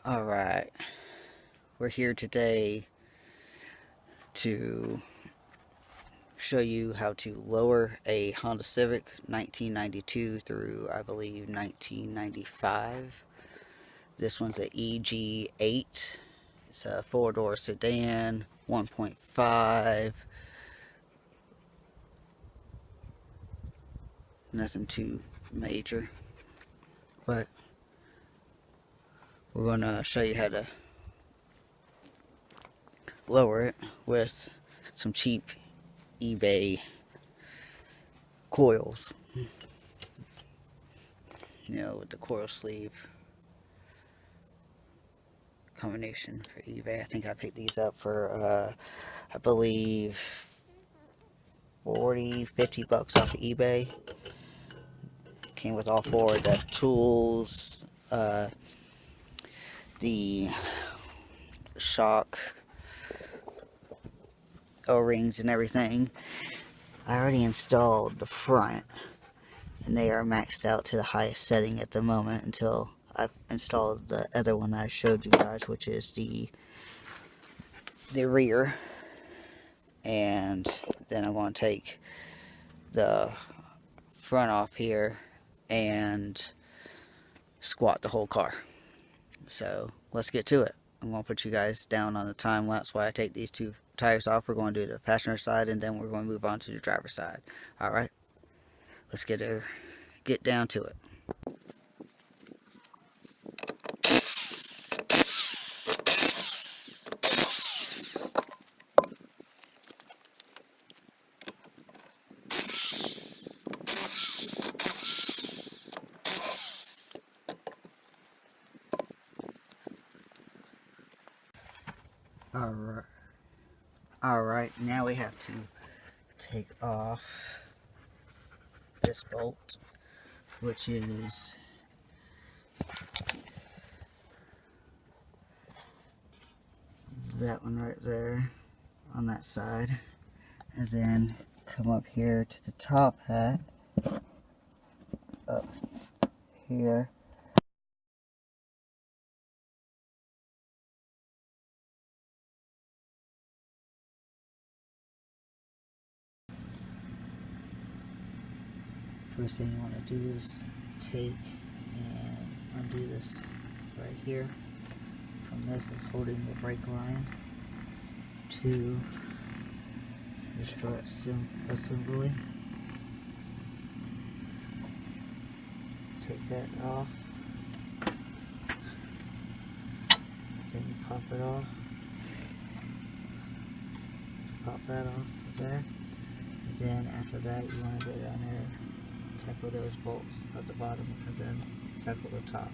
Alright, we're here today to show you how to lower a Honda Civic 1992 through, I believe, 1995. This one's a EG8. It's a four-door sedan, 1.5. Nothing too major, but we're going to show you how to lower it with some cheap eBay coils, with the coil sleeve combination for eBay. I think I picked these up for I believe 40-50 bucks off of eBay. Came with all four of the tools, the shock O-rings and everything. I already installed the front, and they are maxed out to the highest setting at the moment until I've installed the other one I showed you guys, which is the rear. And then I'm going to take the front off here and squat the whole car. So let's get to it. I'm going to put you guys down on the time lapse while I take these two tires off. We're going to do the passenger side, and then we're going to move on to the driver's side. Alright, let's get down to it. Alright, now we have to take off this bolt, which is that one right there on that side, and then come up here to the top hat, up here. First thing you want to do is take and undo this right here. From this is holding the brake line to the strut assembly. Take that off. Then you pop it off. Pop that off there. And then after that, you want to go down there, tackle those bolts at the bottom, and then tackle the top.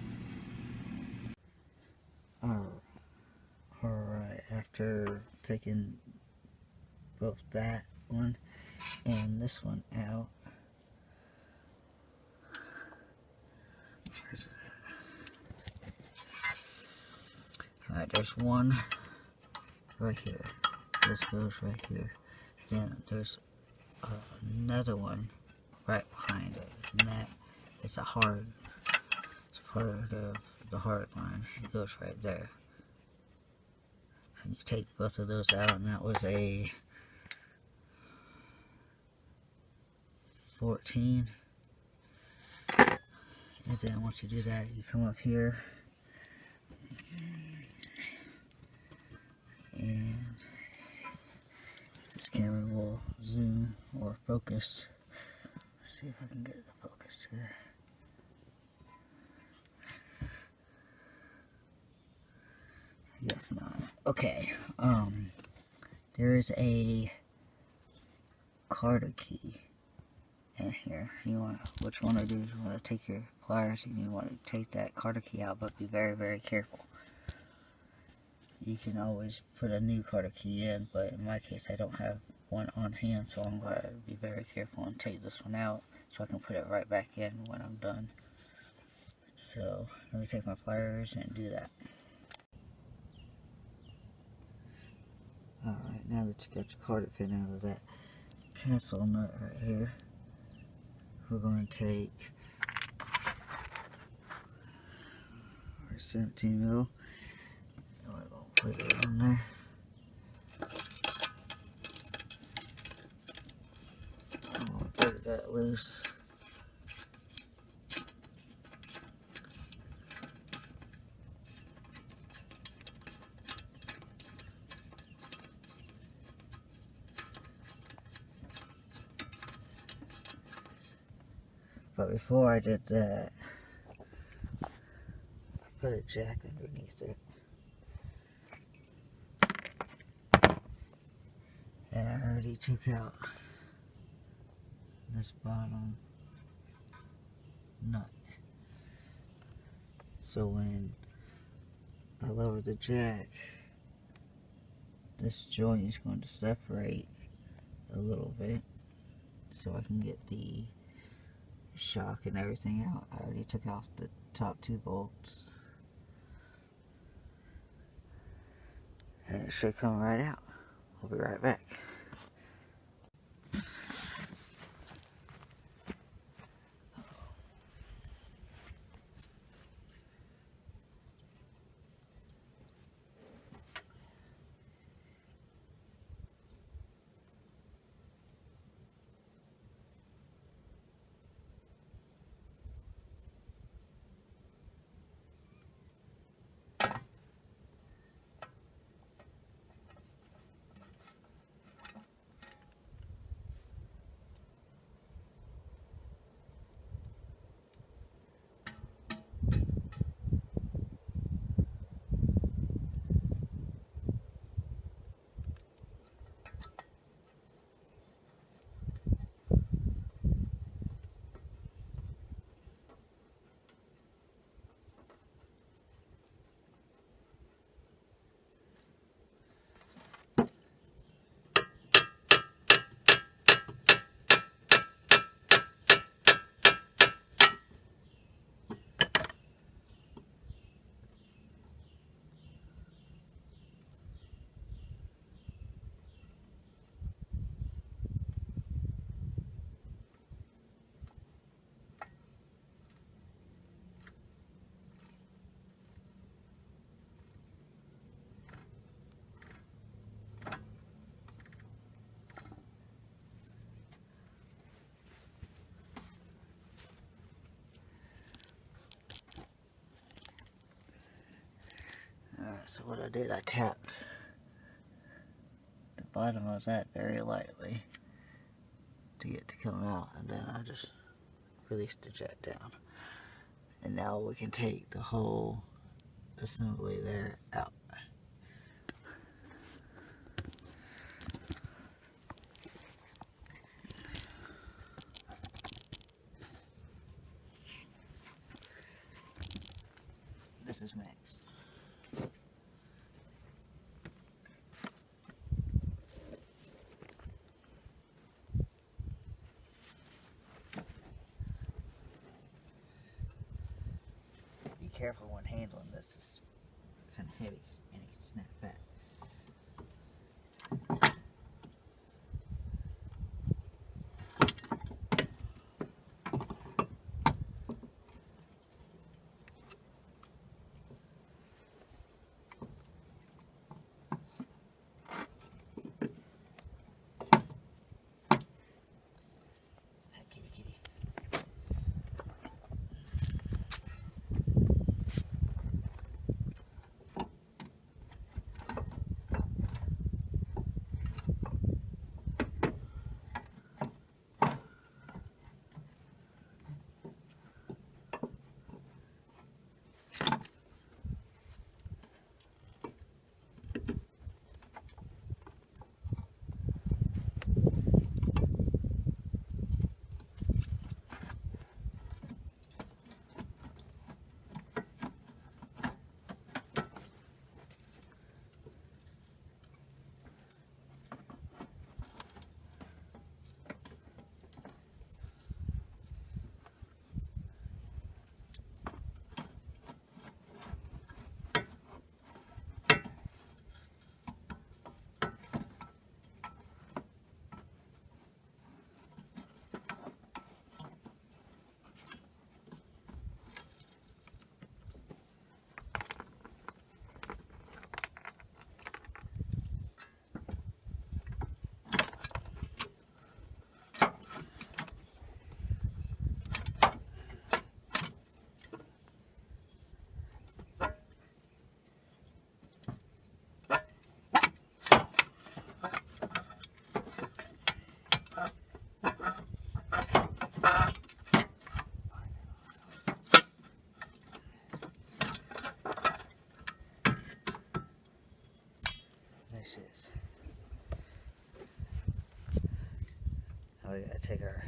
Alright, after taking both that one and this one out, where's it at? Alright, there's one right here. This goes right here. Then there's another one right behind it, and that is it's part of the hard line. It goes right there. And you take both of those out, and that was a 14. And then once you do that, you come up here and this camera will zoom or focus. Let's see if I can get the focus here. I guess not. Okay. There is a Carter key in here. What you want to do is you want to take your pliers and you want to take that Carter key out, but be very, very careful. You can always put a new Carter key in, but in my case I don't have one on hand, so I'm going to be very careful and take this one out so I can put it right back in when I'm done. So let me take my pliers and do that. Alright, now that you got your Carter pin out of that cancel nut right here, we're going to take our 17 mil Put it on there. I'm gonna break that loose. But before I did that, I put a jack underneath it. And I already took out this bottom nut. So when I lower the jack, this joint is going to separate a little bit so I can get the shock and everything out. I already took out the top 2 bolts. And it should come right out. I'll be right back. Alright, so what I did, I tapped the bottom of that very lightly to get it to come out, and then I just released the jack down. And now we can take the whole assembly there out. This is Max. Be careful when handling this. It's kind of heavy and it can snap back. inches. Now we gotta take our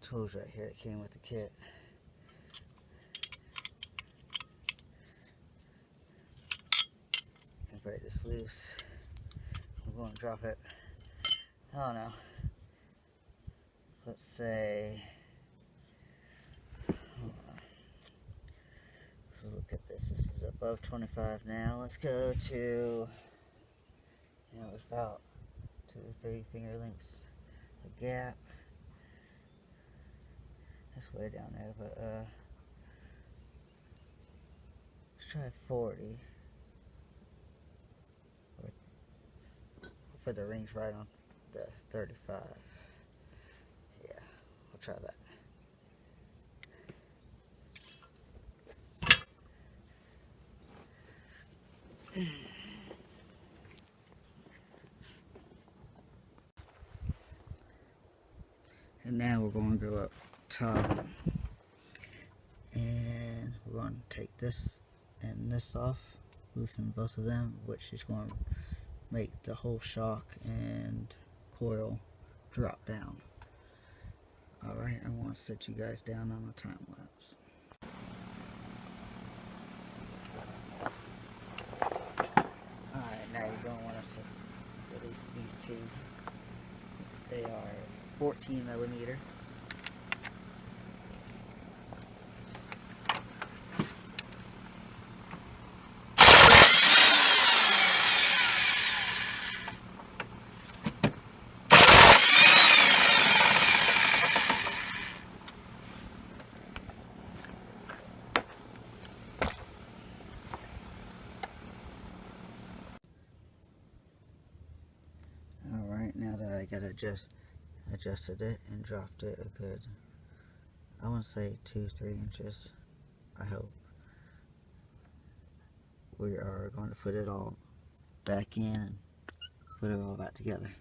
tools right here that came with the kit. And break this loose. We're going to drop it, I don't know, let's say, let's look at this. This is above 25 now. Let's go to, you know, it's about 2 or 3 finger lengths a gap. That's way down there, but let's try 40. Put the rings right on the 35. Yeah, we'll try that. And now we're going to go up top, and we're going to take this and this off, loosen both of them, which is going to make the whole shock and coil drop down. Alright, I want to set you guys down on a time lapse. Alright, now you're going to want to release these two. They are 14 millimeter. Alright, now that I got adjusted it and dropped it a good, I want to say 2-3 inches, I hope. We are going to put it all back in and put it all back together.